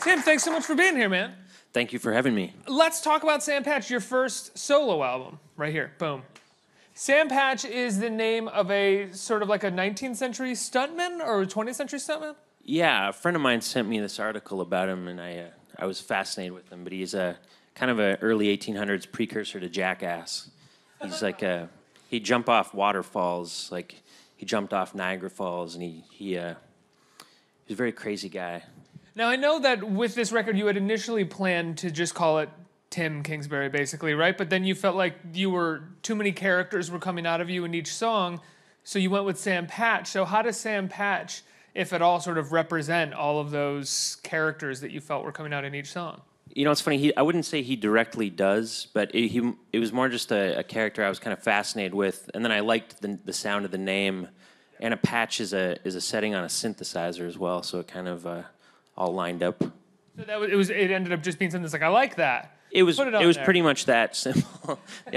Tim, thanks so much for being here, man. Thank you for having me. Let's talk about Sam Patch, your first solo album. Right here, boom. Sam Patch is the name of a sort of like a 19th century stuntman or a 20th century stuntman? Yeah, a friend of mine sent me this article about him, and I was fascinated with him. But he's a kind of an early 1800s precursor to Jackass. He's like he'd jump off waterfalls, like he jumped off Niagara Falls, and he's a very crazy guy. Now, I know that with this record, you had initially planned to just call it Tim Kingsbury, basically, right? But then you felt like too many characters were coming out of you in each song, so you went with Sam Patch. So how does Sam Patch, if at all, sort of represent all of those characters that you felt were coming out in each song? You know, it's funny. I wouldn't say he directly does, but it was more just a character I was kind of fascinated with, and then I liked the sound of the name. And a patch is a setting on a synthesizer as well, so it kind of all lined up. So it ended up just being something that's like, I like that. It was pretty much that simple. It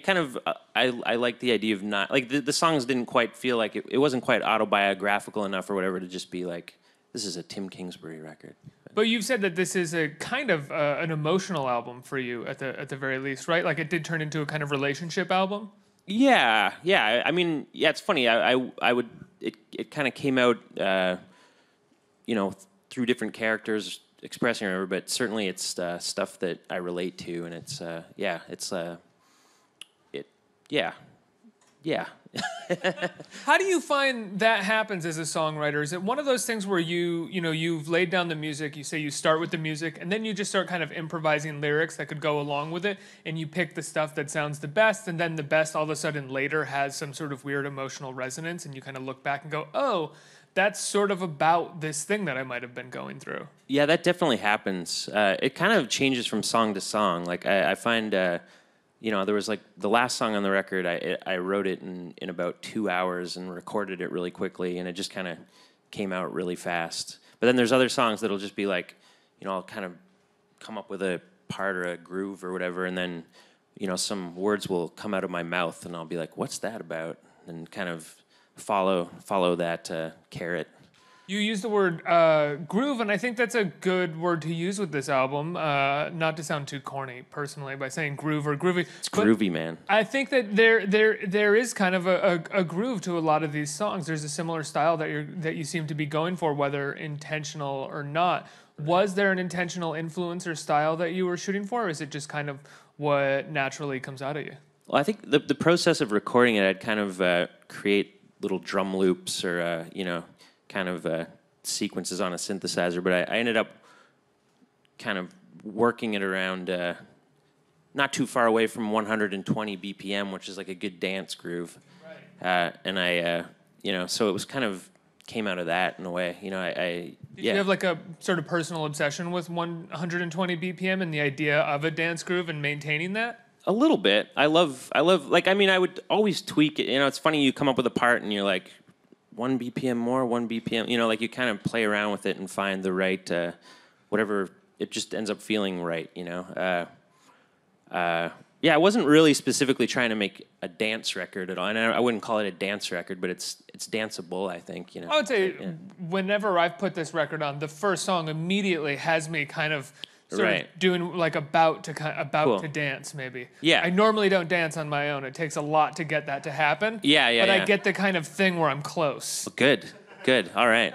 kind of I like the idea of not like the songs didn't quite feel like it wasn't quite autobiographical enough or whatever to just be like, this is a Tim Kingsbury record. But you've said that this is a kind of an emotional album for you at the very least, right? Like it did turn into a kind of relationship album. Yeah. I mean, yeah, it's funny. It kind of came out, through different characters expressing whatever, but certainly it's stuff that I relate to, and it's yeah. How do you find that happens as a songwriter? Is it one of those things where you've laid down the music, you say you start with the music, and then you just start kind of improvising lyrics that could go along with it, and you pick the stuff that sounds the best, and then the best all of a sudden later has some sort of weird emotional resonance, and you kind of look back and go, oh, that's sort of about this thing that I might have been going through? Yeah, that definitely happens. It kind of changes from song to song. Like I find... there was like the last song on the record, I wrote it in about 2 hours and recorded it really quickly, and it just kind of came out really fast. But then there's other songs that'll just be like, I'll kind of come up with a part or a groove or whatever, and then, some words will come out of my mouth, and I'll be like, what's that about? And kind of follow that carrot. You use the word groove, and I think that's a good word to use with this album. Not to sound too corny, personally, by saying groove or groovy. It's groovy, man. I think that there is kind of a groove to a lot of these songs. There's a similar style that you seem to be going for, whether intentional or not. Was there an intentional influence or style that you were shooting for, or is it just kind of what naturally comes out of you? Well, I think the process of recording it, I'd kind of create little drum loops or kind of sequences on a synthesizer, but I ended up kind of working it around not too far away from 120 BPM, which is like a good dance groove. Right. So it was kind of came out of that in a way. Did you have like a sort of personal obsession with 120 BPM and the idea of a dance groove and maintaining that? A little bit. I love I would always tweak it. It's funny, you come up with a part and you're like, 1 BPM more, 1 BPM, you kind of play around with it and find the right, whatever, it just ends up feeling right, I wasn't really specifically trying to make a dance record at all, and I wouldn't call it a dance record, but it's danceable, I think, I would say, whenever I've put this record on, the first song immediately has me kind of sort of doing like about to dance, maybe. Yeah. I normally don't dance on my own. It takes a lot to get that to happen. But I get the kind of thing where I'm close. Well, good. All right.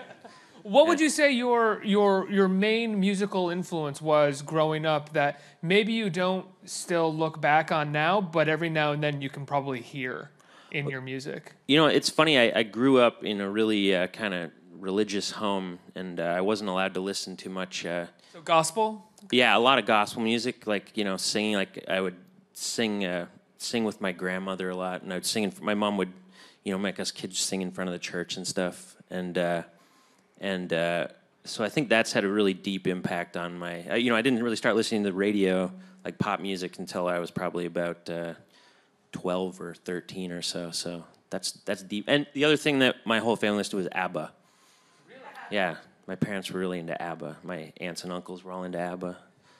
What would you say your main musical influence was growing up that maybe you don't still look back on now, but every now and then you can probably hear in your music? It's funny. I grew up in a really kind of religious home, and I wasn't allowed to listen to much. So gospel? Yeah, a lot of gospel music, like, singing. Like, I would sing with my grandmother a lot, and I would sing. My mom would, make us kids sing in front of the church and stuff. And so I think that's had a really deep impact on my. I didn't really start listening to the radio, like pop music, until I was probably about 12 or 13 or so. So that's deep. And the other thing that my whole family listened to was ABBA. Really? Yeah. My parents were really into ABBA. My aunts and uncles were all into ABBA.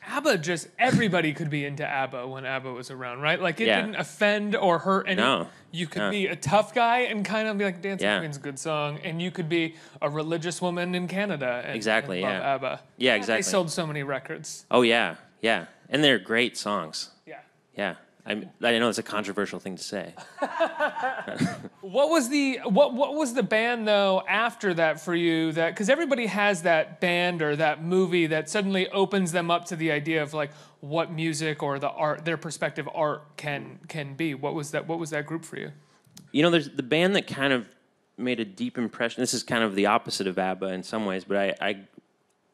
ABBA, just everybody could be into ABBA when ABBA was around, right? Like it Yeah. didn't offend or hurt any. No. You could No. be a tough guy and kind of be like, Dancing Yeah. Queen's a good song, and you could be a religious woman in Canada and, Exactly, and love yeah. ABBA. Yeah, They exactly. sold so many records. Oh yeah, yeah, and they're great songs. Yeah. Yeah, I know it's a controversial thing to say. What was the band though after that for you? That because everybody has that band or that movie that suddenly opens them up to the idea of like what music or the art, their perspective art can be. What was that group for you? You know, there's the band that kind of made a deep impression. This is kind of the opposite of ABBA in some ways, but I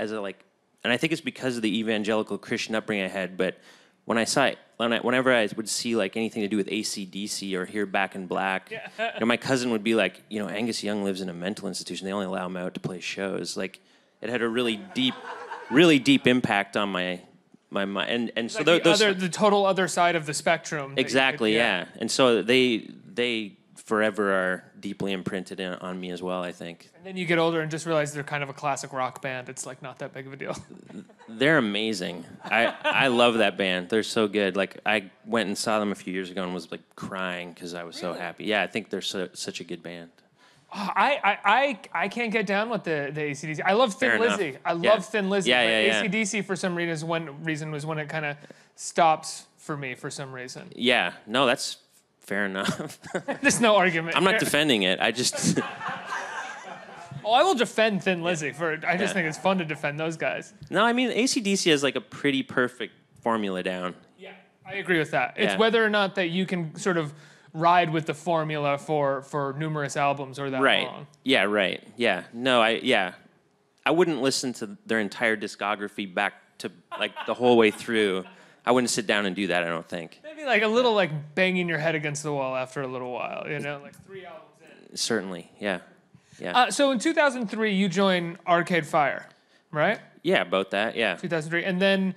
as a like, and I think it's because of the evangelical Christian upbringing I had. But when I saw it, whenever I would see like anything to do with AC/DC or hear Back in Black, you know, my cousin would be like, you know, Angus Young lives in a mental institution. They only allow him out to play shows. Like, it had a really deep impact on my mind. And so Like those the total other side of the spectrum. exactly, yeah. And so they forever are deeply imprinted on me as well, I think. And then you get older and just realize they're kind of a classic rock band. It's like not that big of a deal. They're amazing. I love that band. They're so good. Like, I went and saw them a few years ago and was like crying because I was so happy. Yeah, I think they're such a good band. Oh, I can't get down with the AC/DC. I love Thin Fair enough. Lizzy. I Yeah. love Thin Lizzy. Yeah, but yeah, yeah. AC/DC for some reason was when it kind of stops for me for some reason. Yeah, no, that's fair enough. There's no argument. I'm not here. defending it. I just Oh, I will defend Thin Lizzy I just think it's fun to defend those guys. no. I mean, AC/DC has like a pretty perfect formula down. Yeah, I agree with that. It's Yeah. whether or not that you can sort of ride with the formula for numerous albums or that Right. long. Yeah. Right. Yeah. No. I wouldn't listen to their entire discography back to like the whole way through. I wouldn't sit down and do that. I don't think. Maybe like a little like banging your head against the wall after a little while, you know, like 3 albums in. Certainly. Yeah. Yeah. So in 2003, you joined Arcade Fire, right? Yeah. About that. Yeah. 2003, and then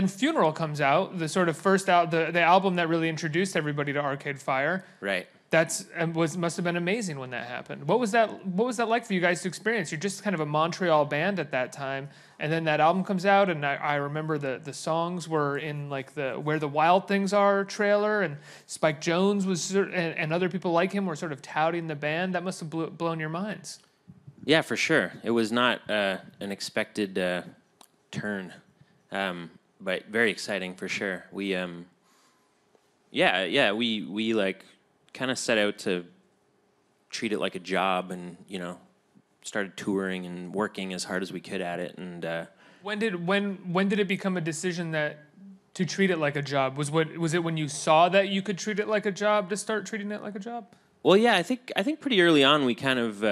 Funeral comes out, the sort of first out the album that really introduced everybody to Arcade Fire. Right. Must have been amazing when that happened. What was that like for you guys to experience? You're just kind of a Montreal band at that time, and then that album comes out, and I remember the songs were in like the Where the Wild Things Are trailer, and Spike Jonze was and other people like him were sort of touting the band. That must have blown your minds. Yeah, for sure. It was not an expected turn, but very exciting for sure. We we like kind of set out to treat it like a job, and you know, started touring and working as hard as we could at it. And When did it become a decision that to treat it like a job? Was it when you saw that you could treat it like a job to start treating it like a job? well, yeah, I think pretty early on we kind of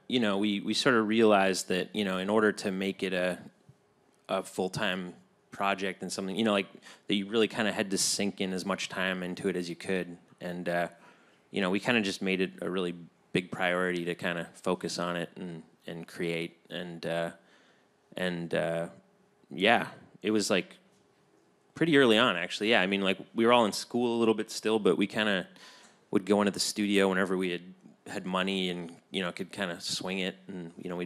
you know, we sort of realized that, you know, in order to make it a full-time project and something, you know, like that you really kind of had to sink in as much time into it as you could. And you know, we kind of just made it a really big priority to kind of focus on it and create. And yeah, it was like pretty early on, actually. Yeah, I mean, like we were all in school a little bit still, but we kind of would go into the studio whenever we had money and, you know, could kind of swing it. And, you know,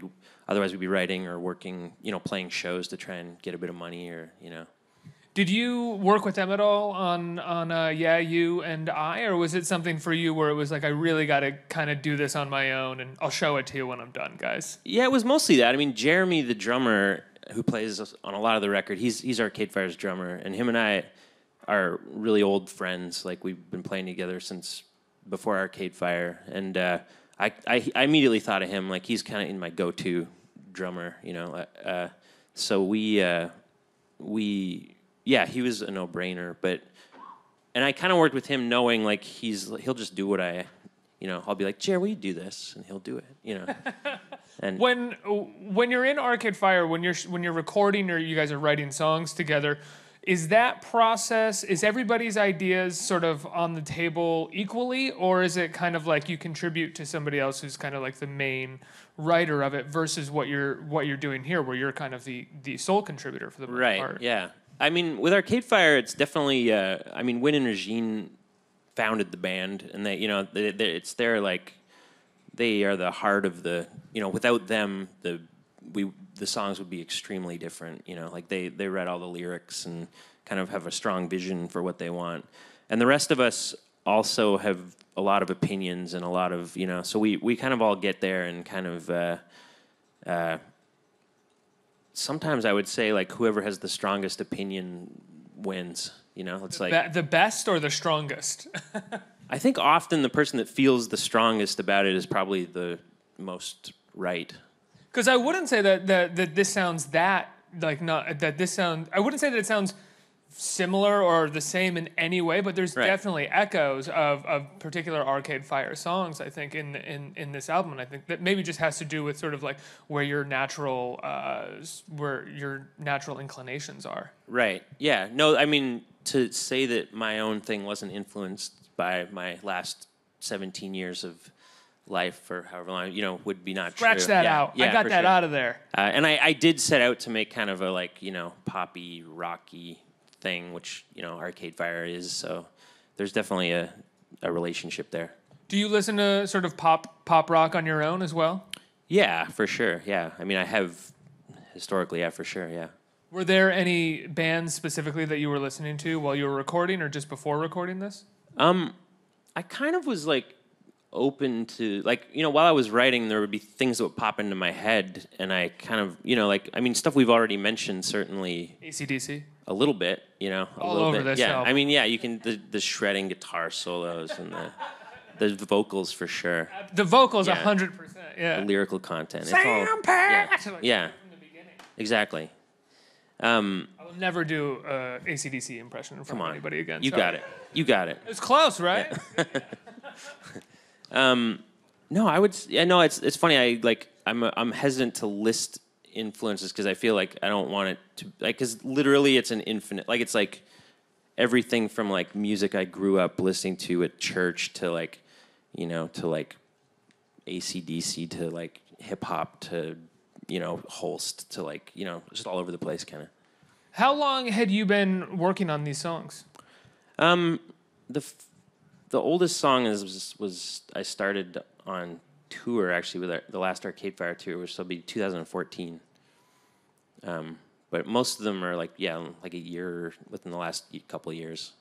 otherwise we'd be writing or working, you know, playing shows to try and get a bit of money, or, you know. Did you work with them at all on Yeah, You and I, or was it something for you where it was like, I really got to kind of do this on my own, and I'll show it to you when I'm done, guys? Yeah, it was mostly that. I mean, Jeremy, the drummer, who plays on a lot of the record, he's Arcade Fire's drummer, and him and I are really old friends. Like, we've been playing together since before Arcade Fire, and I immediately thought of him. Like, he's kind of in my go-to drummer, you know. So yeah, he was a no-brainer, and I kind of worked with him knowing like he'll just do what I'll be like, Jer, will you do this? And he'll do it, you know. And when you're in Arcade Fire, when you're recording or you guys are writing songs together, is that process, is everybody's ideas sort of on the table equally, or is it kind of like you contribute to somebody else who's kind of like the main writer of it versus what you're doing here, where you're kind of the sole contributor for the most part? Right, yeah. I mean, with Arcade Fire, it's definitely. I mean, Wynn and Regine founded the band, and it's their like, they are the heart of the. You know, without them, the songs would be extremely different. You know, like they read all the lyrics and kind of have a strong vision for what they want. And the rest of us also have a lot of opinions and a lot of, you know, so we kind of all get there and kind of sometimes I would say like whoever has the strongest opinion wins. You know, it's like the best or the strongest. I think often the person that feels the strongest about it is probably the most right. Because I wouldn't say that this sounds that like not that this sound. I wouldn't say that it sounds similar or the same in any way, but there's definitely echoes of particular Arcade Fire songs, I think, in this album. And I think that maybe just has to do with sort of like where your natural inclinations are. Right. Yeah. No, I mean, to say that my own thing wasn't influenced by my last 17 years of life or however long, you know, would be not true. Scratch that out. I got that out of there. And I did set out to make kind of a like, you know, poppy, rocky thing, which, you know, Arcade Fire is. So there's definitely a relationship there. Do you listen to sort of pop rock on your own as well? Yeah, for sure. Yeah. I mean, I have historically, yeah, for sure. Yeah. Were there any bands specifically that you were listening to while you were recording or just before recording this? I kind of was like open to, like, you know, while I was writing, there would be things that would pop into my head, and I kind of, you know, like, I mean, stuff we've already mentioned, certainly. AC/DC? A little bit, you know. All over this Yeah, album. I mean, yeah, you can, the shredding guitar solos and the vocals for sure. The vocals, Yeah. 100%, yeah. The lyrical content. Sam Pat! Yeah, From the beginning. exactly. I will never do a AC/DC impression in front of anybody again. You got it. You got it. It's close, right? No, I would. Yeah, no, it's funny. I'm hesitant to list influences because I feel like I don't want it to, like, because literally it's an infinite. Like, it's like everything from like music I grew up listening to at church to like, you know, to like AC/DC to like hip hop to, you know, Holst to like, you know, just all over the place kind of. How long had you been working on these songs? The oldest song was I started on tour actually with the last Arcade Fire tour, which will be 2014. But most of them are like a year within the last couple of years.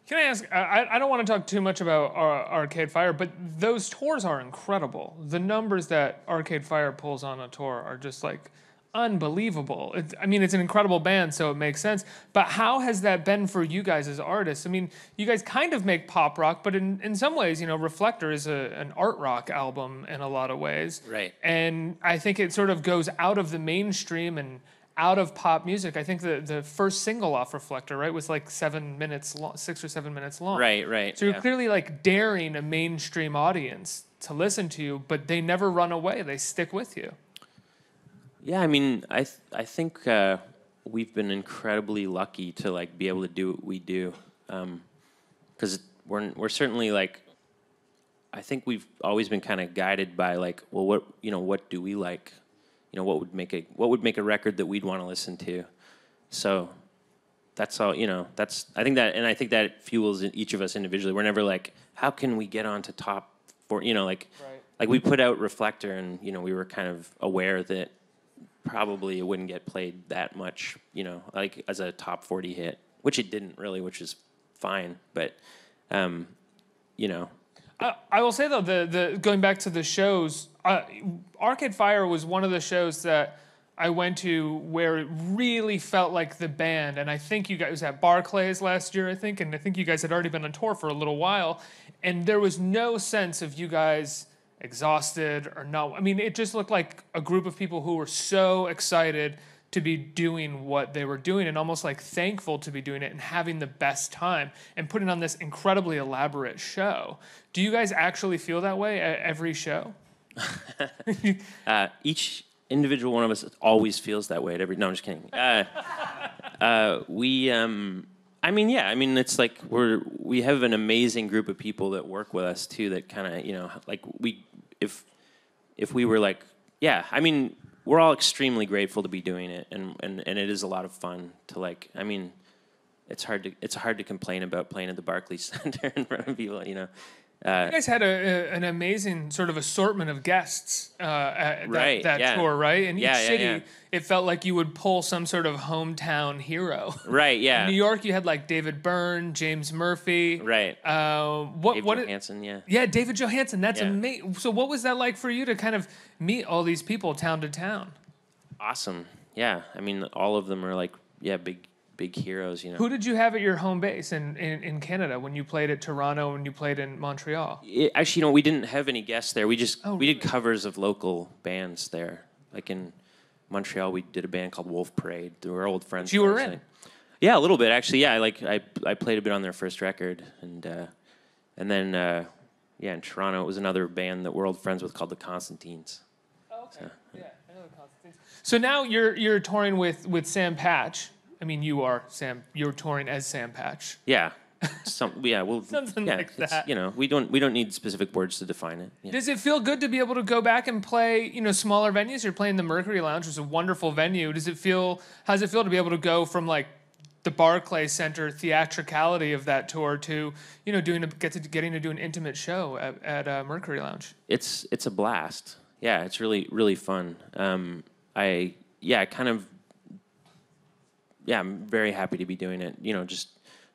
Can I ask? I don't want to talk too much about Arcade Fire, but those tours are incredible. The numbers that Arcade Fire pulls on a tour are just like unbelievable. It's an incredible band, so it makes sense. But how has that been for you guys as artists? I mean, you guys kind of make pop rock, but in some ways, you know, Reflector is an art rock album in a lot of ways. Right. And I think it sort of goes out of the mainstream and out of pop music. I think the first single off Reflector, right, was like 7 minutes long, 6 or 7 minutes long. Right. So you're clearly like daring a mainstream audience to listen to you, but they never run away. They stick with you. Yeah, I mean, I think we've been incredibly lucky to like be able to do what we do, because we're certainly like, I think we've always been kind of guided by like, well, what do we like, you know, what would make a record that we'd want to listen to, so that's all, you know, I think that fuels each of us individually. We're never like, how can we get onto top four, you know, like, Right. Like we put out Reflector and, you know, we were kind of aware that probably it wouldn't get played that much, you know, like as a top 40 hit, which it didn't really, which is fine. But, you know. I will say, though, the going back to the shows, Arcade Fire was one of the shows that I went to where it really felt like the band. And I think you guys, it was at Barclays last year, I think. And I think you guys had already been on tour for a little while. And there was no sense of you guys exhausted or no. I mean, it just looked like a group of people who were so excited to be doing what they were doing and almost like thankful to be doing it and having the best time and putting on this incredibly elaborate show. Do you guys actually feel that way at every show? Each individual one of us always feels that way at every. No, I'm just kidding. I mean, yeah. I mean, it's like we have an amazing group of people that work with us too. That kind of, you know, like if we were like, yeah. I mean, we're all extremely grateful to be doing it, and it is a lot of fun to like. I mean, it's hard to complain about playing at the Barclays Center in front of people, you know. You guys had an amazing sort of assortment of guests at that tour, right? And each city, it felt like you would pull some sort of hometown hero. Right, yeah. In New York, you had like David Byrne, James Murphy. Right. Dave Johansen, yeah. Yeah, David Johansen. That's amazing. So what was that like for you to kind of meet all these people town to town? Awesome. Yeah. I mean, all of them are like, big heroes, you know. Who did you have at your home base in Canada when you played at Toronto, when you played in Montreal? Actually, we didn't have any guests there. We did covers of local bands there. Like in Montreal, we did a band called Wolf Parade. They were old friends. You were in? Yeah, a little bit actually. Yeah, I played a bit on their first record, and then in Toronto it was another band that we're old friends with called the Constantines. Oh, okay. So, yeah, I know the Constantines. So now you're touring with Sam Patch. I mean, you're touring as Sam Patch. Yeah. Something like that. You know, we don't need specific words to define it. Yeah. Does it feel good to be able to go back and play, smaller venues? You're playing the Mercury Lounge, which is a wonderful venue. How does it feel to be able to go from like the Barclays Center theatricality of that tour to, getting to do an intimate show at Mercury Lounge? It's a blast. Yeah, it's really, really fun. I'm very happy to be doing it. Just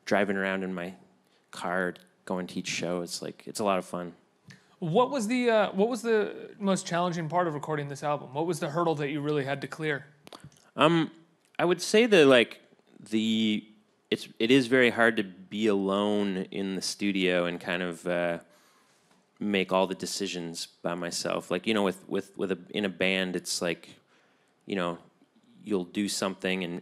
driving around in my car, going to each show. It's a lot of fun. What was the most challenging part of recording this album? What was the hurdle that you really had to clear? I would say that it is very hard to be alone in the studio and kind of make all the decisions by myself. In a band, it's like, you'll do something and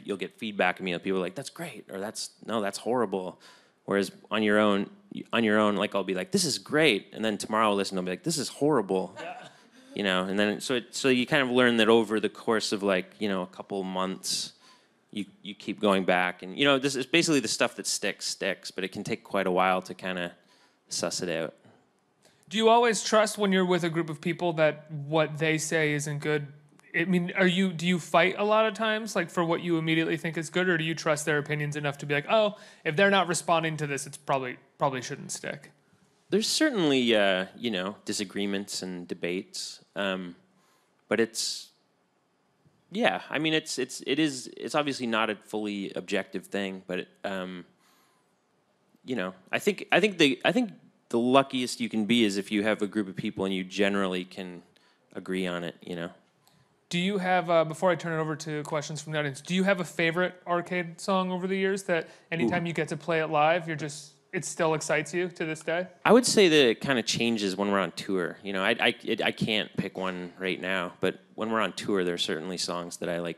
you'll get feedback immediately. People are like, "That's great," or "That's horrible." Whereas on your own, like I'll be like, "This is great," and then tomorrow I'll listen and I'll be like, "This is horrible." Yeah. And then so you kind of learn that over the course of a couple months, you keep going back, and this is basically the stuff that sticks, but it can take quite a while to kind of suss it out. Do you always trust when you're with a group of people that what they say isn't good? I mean, do you fight a lot of times, like for what you immediately think is good, or do you trust their opinions enough to be like, oh, if they're not responding to this, it's probably shouldn't stick? There's certainly disagreements and debates, but it's obviously not a fully objective thing, but I think the luckiest you can be is if you have a group of people and you generally can agree on it. Do you have, before I turn it over to questions from the audience, do you have a favorite Arcade song over the years that anytime you get to play it live, it still excites you to this day? I would say that it kind of changes when we're on tour. I can't pick one right now, but when we're on tour, there are certainly songs that I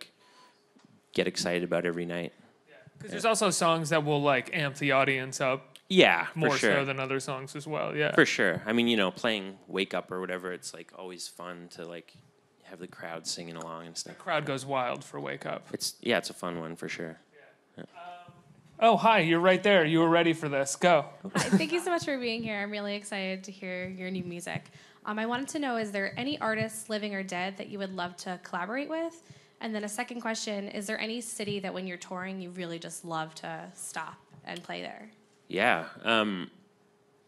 get excited about every night. Yeah, because there's also songs that will amp the audience up. Yeah, more for sure. So than other songs as well. Yeah, for sure. I mean, playing "Wake Up" or whatever, it's always fun to have the crowd singing along and stuff. The crowd goes wild for "Wake Up." It's a fun one for sure. Yeah. Oh, hi, you're right there. You were ready for this. Go. Hi, thank you so much for being here. I'm really excited to hear your new music. I wanted to know, is there any artists, living or dead, that you would love to collaborate with? And then a second question, is there any city that when you're touring you really just love to stop and play there? Yeah. I'll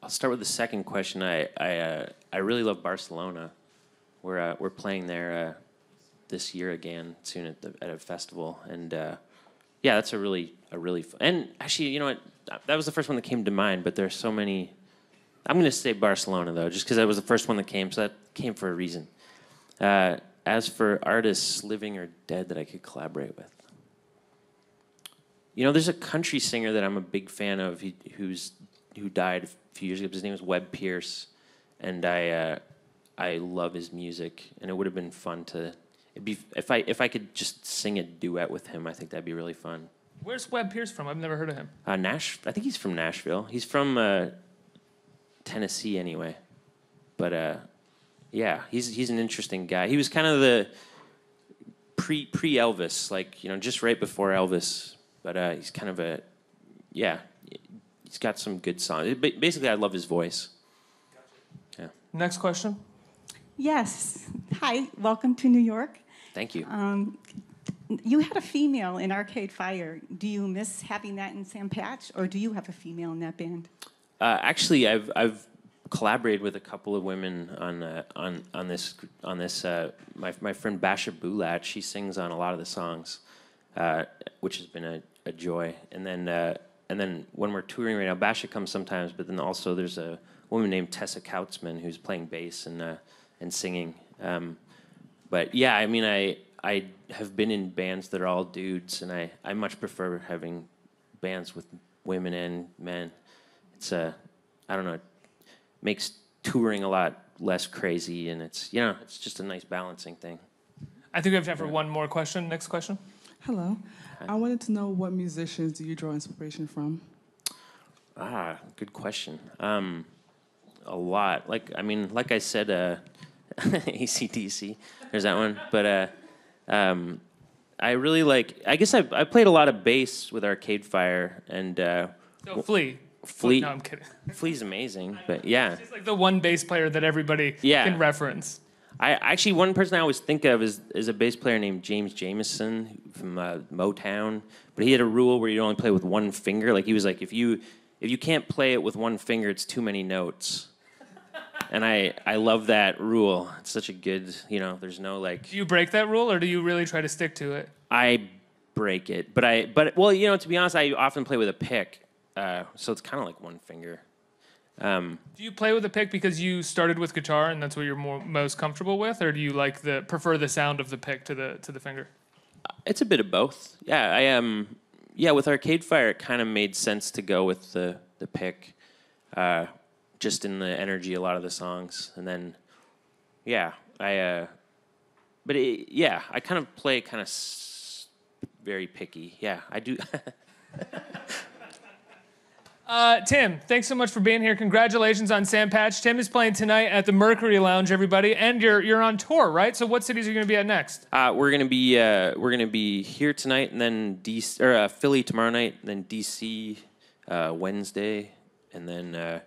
start with the second question. I really love Barcelona. We're playing there this year again soon at a festival, and that's a really fun. And actually, you know what? That was the first one that came to mind. But there's so many. I'm going to say Barcelona though, just because that was the first one that came. So that came for a reason. As for artists, living or dead, that I could collaborate with, there's a country singer that I'm a big fan of. Who died a few years ago. His name was Webb Pierce, and I love his music, and it would have been fun if I could just sing a duet with him. I think that'd be really fun. Where's Webb Pierce from? I've never heard of him. I think he's from Nashville. He's from Tennessee anyway. But he's an interesting guy. He was kind of the pre Elvis, just right before Elvis. But he's kind of he's got some good songs. Basically, I love his voice. Yeah. Next question. Yes. Hi, welcome to New York. Thank you. You had a female in Arcade Fire. Do you miss having that in Sam Patch, or do you have a female in that band? Actually, I've collaborated with a couple of women on this. My friend Basha Bulat, she sings on a lot of the songs, which has been a joy. And then when we're touring right now, Basha comes sometimes, but then also there's a woman named Tessa Kautzman who's playing bass and singing. But yeah, I mean, I have been in bands that are all dudes, and I much prefer having bands with women and men. It's I don't know, it makes touring a lot less crazy, and it's just a nice balancing thing. I think we have time for one more question. Next question. Hello. I wanted to know, what musicians do you draw inspiration from? Good question. A lot. Like I said, AC/DC. There's that one. But I really like. I guess I played a lot of bass with Arcade Fire and. So Flea. Flea. No, I'm kidding. Flea's amazing, but yeah. He's like the one bass player that everybody can reference. One person I always think of is a bass player named James Jameson from Motown, but he had a rule where you only play with one finger. Like he was like, if you can't play it with one finger, it's too many notes. And I love that rule. It's such a good, there's no like. Do you break that rule, or do you really try to stick to it? I break it, but to be honest, I often play with a pick, so it's kind of like one finger. Do you play with a pick because you started with guitar and that's what you're most comfortable with, or do you prefer the sound of the pick to the finger? It's a bit of both. Yeah, with Arcade Fire, it kind of made sense to go with the pick, just in the energy a lot of the songs, and then I kind of play very picky. Yeah, I do. Tim, thanks so much for being here. Congratulations on Sam Patch. Tim is playing tonight at the Mercury Lounge, everybody, and you're on tour, right? So what cities are you going to be at next? We're gonna be here tonight, and then Philly tomorrow night, and then DC Wednesday, and then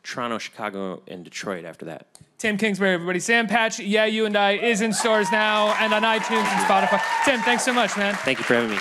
Toronto, Chicago, and Detroit after that. Tim Kingsbury, everybody. Sam Patch, Yeah, You and I is in stores now and on iTunes and Spotify. Tim, thanks so much, man. Thank you for having me.